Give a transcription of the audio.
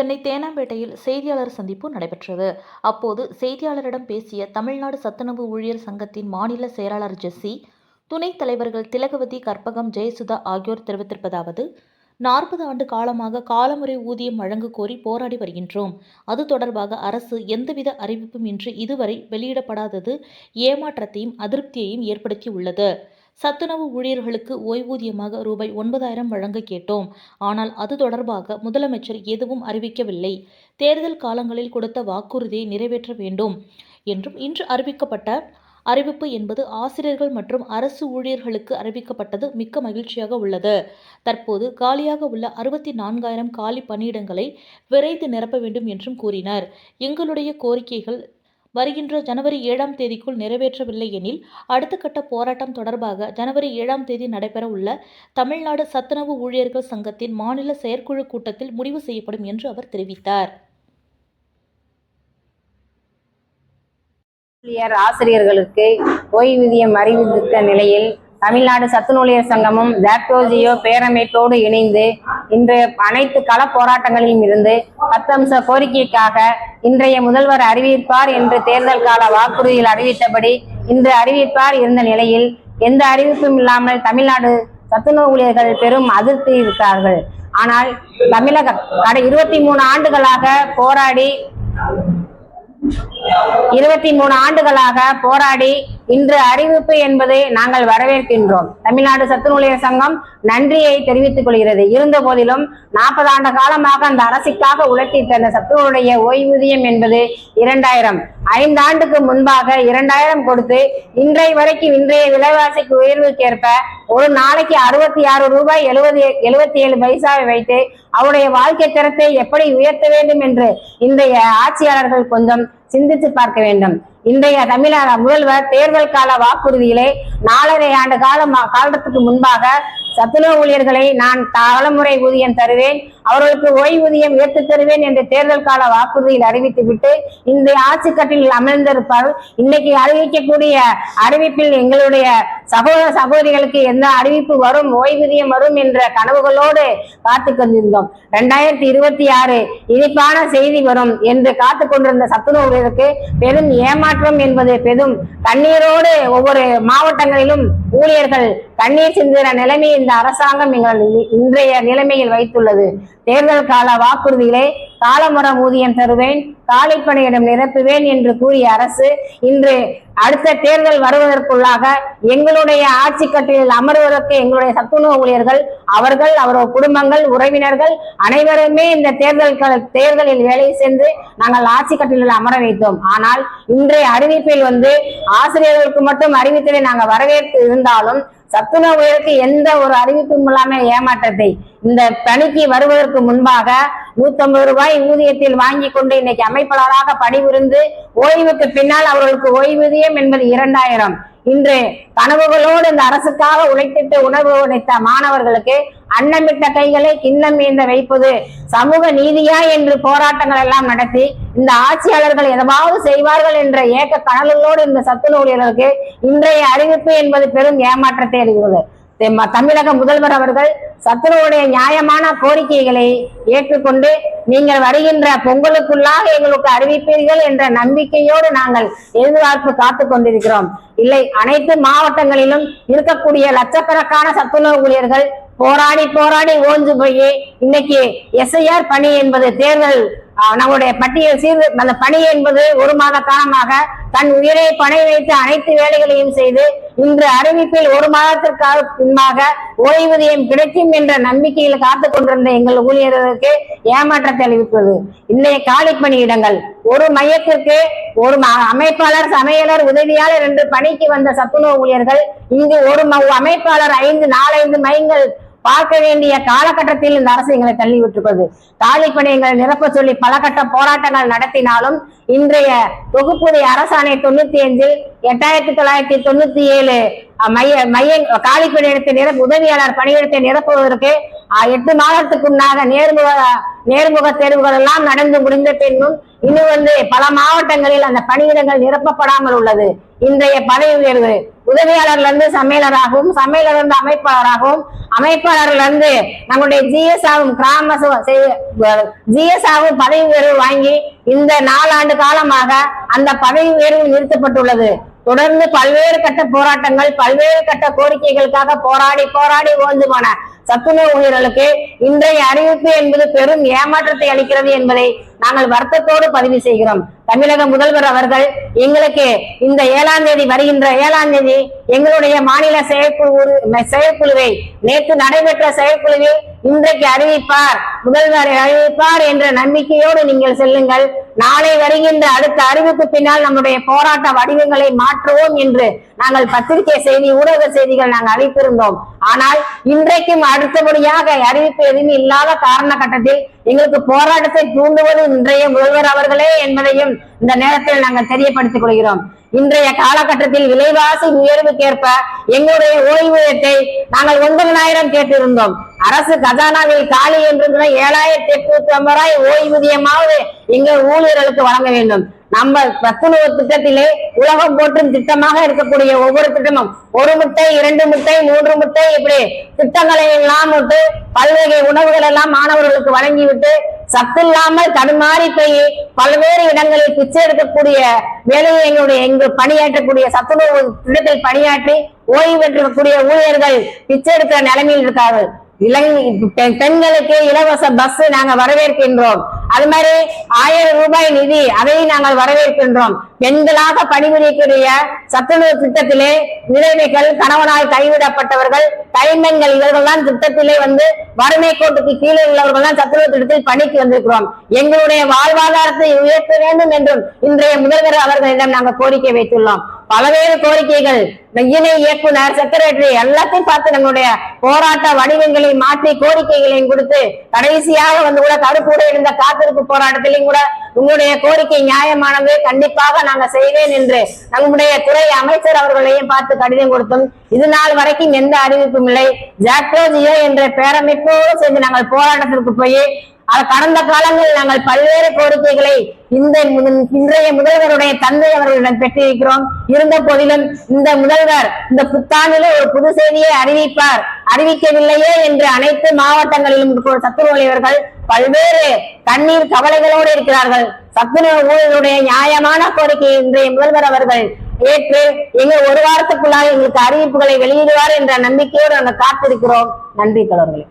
சென்னை தேனாம்பேட்டையில் செய்தியாளர் சந்திப்பு நடைபெற்றது. அப்போது செய்தியாளரிடம் பேசிய தமிழ்நாடு சத்துணவு ஊழியர் சங்கத்தின் மாநில செயலாளர் ஜெஸ்ஸி, துணைத் தலைவர்கள் திலகவதி, கற்பகம், ஜெயசுதா ஆகியோர் தெரிவித்திருப்பதாவது: 40 ஆண்டு காலமாக காலமுறை ஊதியம் வழங்க கோரி போராடி வருகின்றோம். அது தொடர்பாக அரசு எந்தவித அறிவிப்பும் இன்றி இதுவரை வெளியிடப்படாதது ஏமாற்றத்தையும் அதிருப்தியையும் ஏற்படுத்தியுள்ளது. சத்துணவு ஊழியர்களுக்கு ஓய்வூதியமாக ரூபாய் 9,000 வழங்க கேட்டோம். ஆனால் அது தொடர்பாக முதலமைச்சர் எதுவும் அறிவிக்கவில்லை. தேர்தல் காலங்களில் கொடுத்த வாக்குறுதியை நிறைவேற்ற வேண்டும் என்றும், இன்று அறிவிக்கப்பட்ட அறிவிப்பு என்பது ஆசிரியர்கள் மற்றும் அரசு ஊழியர்களுக்கு அறிவிக்கப்பட்டது மிக்க மகிழ்ச்சியாக உள்ளது. தற்போது காலியாக உள்ள 64,000 காலி பணியிடங்களை விரைந்து நிரப்ப வேண்டும் என்றும் கூறினார். எங்களுடைய கோரிக்கைகள் வருகின்ற ஜனவரி 7ஆம் தேதிக்குள் நிறைவேற்றவில்லை எனில் அடுத்த கட்ட போராட்டம் தொடர்பாக ஜனவரி 7ஆம் தேதி நடைபெற உள்ள தமிழ்நாடு சத்துணவு ஊழியர்கள் சங்கத்தின் மாநில செயற்குழு கூட்டத்தில் முடிவு செய்யப்படும் என்று அவர் தெரிவித்தார். ஆசிரியர்களுக்கு ஓய்வூதியம் அறிவித்த நிலையில் தமிழ்நாடு சத்துணூழியர் சங்கமும் ஜாக்டோஜியோ பேரமைப்போடு இணைந்து இன்று அனைத்து கள போராட்டங்களிலும் இருந்து 10 அம்ச கோரிக்கைக்காக இன்றைய முதல்வர் அறிவிப்பார் என்று தேர்தல் கால வாக்குறுதியில் அறிவித்தபடி இன்று அறிவிப்பார் இருந்த நிலையில் எந்த அறிவிப்பும் இல்லாமல் தமிழ்நாடு சத்துணவு ஊழியர்கள் பெரும் அதிருப்தி இருக்கிறார்கள். ஆனால் தமிழக 23 ஆண்டுகளாக போராடி இன்று அறிவிப்பு என்பதை நாங்கள் வரவேற்கின்றோம். தமிழ்நாடு சத்துணூழியர் சங்கம் நன்றியை தெரிவித்துக் கொள்கிறது. இருந்த போதிலும் 40 ஆண்டு காலமாக அந்த அரசுக்காக உழைத்தி தந்த சத்துணவுடைய ஓய்வூதியம் என்பது 2,000. 5 ஆண்டுக்கு முன்பாக 2,000 கொடுத்து இன்றைய வரைக்கும் இன்றைய விலைவாசிக்கு உயர்வுக்கேற்ப ஒரு நாளைக்கு 66 ரூபாய் 77 பைசாவை வைத்து அவருடைய வாழ்க்கை தரத்தை எப்படி உயர்த்த வேண்டும் என்று இன்றைய ஆட்சியாளர்கள் கொஞ்சம் சிந்தித்து பார்க்க வேண்டும். இன்றைய தமிழக முதல்வர் தேர்தல் கால வாக்குறுதியிலே 4.5 ஆண்டு காலத்துக்கு முன்பாக சத்துணவு ஊழியர்களை நான் தலைமுறை ஊதியம் தருவேன், அவர்களுக்கு ஓய்வூதியம் உயர்த்தி தருவேன் என்று தேர்தல் கால வாக்குறுதியில் அறிவித்துவிட்டு இந்த ஆட்சி கட்டில் அமர்ந்திருப்பார். இன்னைக்கு அறிவிக்கக்கூடிய அறிவிப்பில் எங்களுடைய சகோதர சகோதரிகளுக்கு எந்த அறிவிப்பு வரும், ஓய்வூதியம் வரும் என்ற கனவுகளோடு காத்து கொண்டிருந்தோம். 2026 இனிப்பான செய்தி வரும் என்று காத்து கொண்டிருந்த சத்துணவு ஊழியருக்கு பெரும் ஏமாற்றம் என்பது பெரும் கண்ணீரோடு ஒவ்வொரு மாவட்டங்களிலும் ஊழியர்கள் கண்ணீர் சிந்துகிற நிலைமை இந்த அரசாங்கம் எங்கள் இன்றைய நிலைமையில் வைத்துள்ளது. தேர்தல் கால வாக்குறுதியிலே காலமுற ஊதியம் தருவேன், காலி பணியிடம் நிரப்புவேன் என்று கூறிய அரசு இன்று அடுத்த தேர்தல் வருவதற்குள்ளாக எங்களுடைய ஆட்சி கட்டிலில் அமர்வதற்கு எங்களுடைய சத்துணவு ஊழியர்கள் அவர்கள் குடும்பங்கள் உறவினர்கள் அனைவருமே இந்த தேர்தலில் வேலை சென்று நாங்கள் ஆட்சி கட்டிலில் அமர வைத்தோம். ஆனால் இன்றைய அறிவிப்பில் ஆசிரியர்களுக்கு மட்டும் அறிவித்ததை நாங்கள் வரவேற்று இருந்தாலும் சத்துணவுக்கு எந்த ஒரு அறிவிப்பும் இல்லாமல் ஏமாற்றத்தை இந்த பணிக்கு வருவதற்கு முன்பாக 150 ரூபாய் ஊதியத்தில் வாங்கி கொண்டு இன்னைக்கு அமைப்பாளராக பணிபுரிந்து ஓய்வுக்கு பின்னால் அவர்களுக்கு ஓய்வூதியம் என்பது 2,000. இன்று கனவுகளோடு இந்த அரசுக்காக உழைத்திட்டு உணவு உழைத்த மாணவர்களுக்கு அன்னமிட்ட கைகளை கிண்ணம் ஏந்த வைப்பது சமூக நீதியா என்று போராட்டங்கள் எல்லாம் நடத்தி இந்த ஆட்சியாளர்கள் எதாவது செய்வார்கள் என்ற ஏக்க கனவுகளோடு இந்த சத்துணவு ஊழியர்களுக்கு இன்றைய அறிவிப்பு என்பது பெரும் ஏமாற்றத்தை அளிக்கிறது. தமிழக முதல்வர் அவர்கள் சத்துணவுடைய நியாயமான கோரிக்கைகளை ஏற்றுக்கொண்டு நீங்கள் வருகின்ற பொங்கலுக்குள்ளாக எங்களுக்கு அறிவிப்பீர்கள் என்ற நம்பிக்கையோடு நாங்கள் எதிர்பார்ப்பு காத்து கொண்டிருக்கிறோம். இல்லை, அனைத்து மாவட்டங்களிலும் இருக்கக்கூடிய லட்சக்கணக்கான சத்துணவு ஊழியர்கள் போராடி ஓஞ்சு போய் இன்னைக்கு எஸ்ஐஆர் பணி என்பது தேர்தல் நம்முடைய பட்டியல் அந்த பணி என்பது 1 மாத காலமாக தன் உயிரை பணை வைத்து அனைத்து வேலைகளையும் செய்து இன்று அறிவிப்பில் 1 மாதத்திற்கு பின்பாக ஓய்வூதியம் கிடைக்கும் என்ற நம்பிக்கையில் காத்து கொண்டிருந்த எங்கள் ஊழியர்களுக்கு ஏமாற்றத்தை அளிப்பது. இன்றைய காலி பணியிடங்கள் ஒரு மையத்திற்கு ஒரு அமைப்பாளர், சமையலர், உதவியாளர் என்று பணிக்கு வந்த சத்துணவு ஊழியர்கள் இங்கு ஒரு அமைப்பாளர் 4-5 மையங்கள் பார்க்க வேண்டிய காலகட்டத்தில் இந்த அரசு எங்களை தள்ளி விட்டுள்ளது. காலி பணிகளை நிரப்ப சொல்லி பல கட்ட போராட்டங்கள் நடத்தினாலும் இன்றைய தொகுப்புடைய அரசாணை 95 8,997 காலி பணியிடத்தை உதவியாளர் பணியிடத்தை நிரப்புவதற்கு 8 மாதத்துக்கு முன்னாக நேர்முக தேர்வுகள் எல்லாம் நடந்து முடிந்த பின்னும் இன்னும் பல மாவட்டங்களில் அந்த பணியிடங்கள் நிரப்பப்படாமல் உள்ளது. இன்றைய பதவி உயர்வு உதவியாளர்ல இருந்து சமையலராகவும், சமையலர் இருந்து அமைப்பாளராகவும், அமைப்பாளர்ல இருந்து நம்முடைய ஜிஎஸ் ஆகும் ஜிஎஸ் ஆகும் பதவி உயர்வு வாங்கி இந்த 4 ஆண்டு காலமாக அந்த பதவி உயர்வு நிறுத்தப்பட்டுள்ளது. தொடர்ந்து பல்வேறு கட்ட போராட்டங்கள், பல்வேறு கட்ட கோரிக்கைகளுக்காக போராடி ஓய்ந்து போன சத்துணவு ஊழியர்களுக்கு இன்றைய அறிவிப்பு என்பது பெரும் ஏமாற்றத்தை அளிக்கிறது என்பதை நாங்கள் வருத்தத்தோடு பதிவு செய்கிறோம். தமிழக முதல்வர் அவர்கள் எங்களுக்கு இந்த 7ஆம் தேதி வருகின்ற 7ஆம் தேதி எங்களுடைய மாநில செயற்குழுவை நேற்று நடைபெற்ற செயற்குழுவில் இன்றைக்கு அறிவிப்பார், முதல்வர் அறிவிப்பார் என்ற நம்பிக்கையோடு நீங்கள் செல்லுங்கள். நாளை வருகின்ற அடுத்த அறிவிப்பு பின்னால் நம்முடைய போராட்ட வடிவங்களை மாற்றுவோம் என்று நாங்கள் பத்திரிகை செய்தி, ஊடக செய்திகள் நாங்கள் அளித்திருந்தோம். ஆனால் இன்றைக்கும் அடுத்தபடியாக அறிவிப்பு எதுவும் இல்லாத காரண கட்டத்தில் எங்களுக்கு போராட்டத்தை தூண்டுவது இன்றைய முதல்வர் அவர்களே என்பதையும் இந்த நேரத்தில் நாங்கள் தெரியப்படுத்திக் கொள்கிறோம். இன்றைய காலகட்டத்தில் விலைவாசி உயர்வுக்கேற்ப எங்களுடைய ஓய்வூதியத்தை நாங்கள் 9,000 கேட்டிருந்தோம். அரசு கஜானாவில் காலி என்று 7,850 ரூபாய் ஓய்வூதியமாவது எங்கள் ஊழியர்களுக்கு வழங்க வேண்டும். நம்ம சத்துணவு திட்டத்திலே உலகம் போற்றும் திட்டமாக இருக்கக்கூடிய ஒவ்வொரு திட்டமும் 1 முட்டை, 2 முட்டை, 3 முட்டை இப்படி திட்டங்களை எல்லாம் விட்டு பல்வேறு உணவுகள் எல்லாம் மாணவர்களுக்கு வழங்கிவிட்டு சத்தில்லாமல் தடுமாறி போய் பல்வேறு இடங்களில் பிச்சை எடுக்கக்கூடிய வேலையை எங்களுடைய பணியாற்றக்கூடிய சத்துணவு திட்டத்தில் பணியாற்றி ஓய்வு பெற்றக்கூடிய ஊழியர்கள் பிச்சை எடுக்கிற நிலைமையில் இருக்கார்கள். பெண்களுக்கு இலவச பஸ் நாங்க வரவேற்கின்றோம். அது மாதிரி 1000 ரூபாய் நிதி அதையும் நாங்கள் வரவேற்கின்றோம். பெண்களாக பணிபுரியக்கூடிய சத்துணவு திட்டத்திலே விதவைகள், கணவனால் கைவிடப்பட்டவர்கள், கைம்பெண்கள் இவர்கள் தான் திட்டத்திலே வறுமை கோட்டுக்கு கீழே உள்ளவர்கள் தான் சத்துணவு திட்டத்தில் பணிக்கு வந்திருக்கிறோம். எங்களுடைய வாழ்வாதாரத்தை உயர்த்த வேண்டும் என்றும் இன்றைய முதல்வர் அவர்களிடம் நாங்கள் கோரிக்கை வைத்துள்ளோம். பல்வேறு கோரிக்கைகள், இணை இயக்குனர், செக்ரட்டரி எல்லாத்தையும் பார்த்து நம்முடைய போராட்ட வடிவங்களை மாற்றி கோரிக்கைகளையும் கொடுத்து கடைசியாக கூட கருப்பூட இருந்த காத்திருப்பு போராட்டத்திலையும் கூட உங்களுடைய கோரிக்கை நியாயமானது, கண்டிப்பாக நாங்க செய்வேன் என்று நம்முடைய துறை அமைச்சர் அவர்களையும் பார்த்து கடிதம் கொடுத்தோம். இது நாள் வரைக்கும் எந்த அறிவிப்பும் இல்லை. ஜாக்டோஜியோ என்ற பேரமைப்போடு சேர்ந்து நாங்கள் போராட்டத்திற்கு போய் கடந்த காலங்களில் நாங்கள் பல்வேறு கோரிக்கைகளை இன்றைய முதல்வருடைய தந்தை அவர்களிடம் பெற்றிருக்கிறோம். இருந்த போதிலும் இந்த முதல்வர் இந்த புத்தாண்டிலே ஒரு புது செய்தியை அறிவிக்கவில்லையே என்று அனைத்து மாவட்டங்களிலும் சத்துணவு ஊழியர்கள் பல்வேறு கண்ணீர் கவலைகளோடு இருக்கிறார்கள். சத்துணவு ஊழியர்களுடைய நியாயமான கோரிக்கையை இன்றைய முதல்வர் அவர்கள் ஏற்று ஒரு வாரத்துக்குள்ளாக எங்களுக்கு அறிவிப்புகளை வெளியிடுவார் என்ற நம்பிக்கையோடு நாங்கள் காத்திருக்கிறோம். நன்றி தோழர்களே.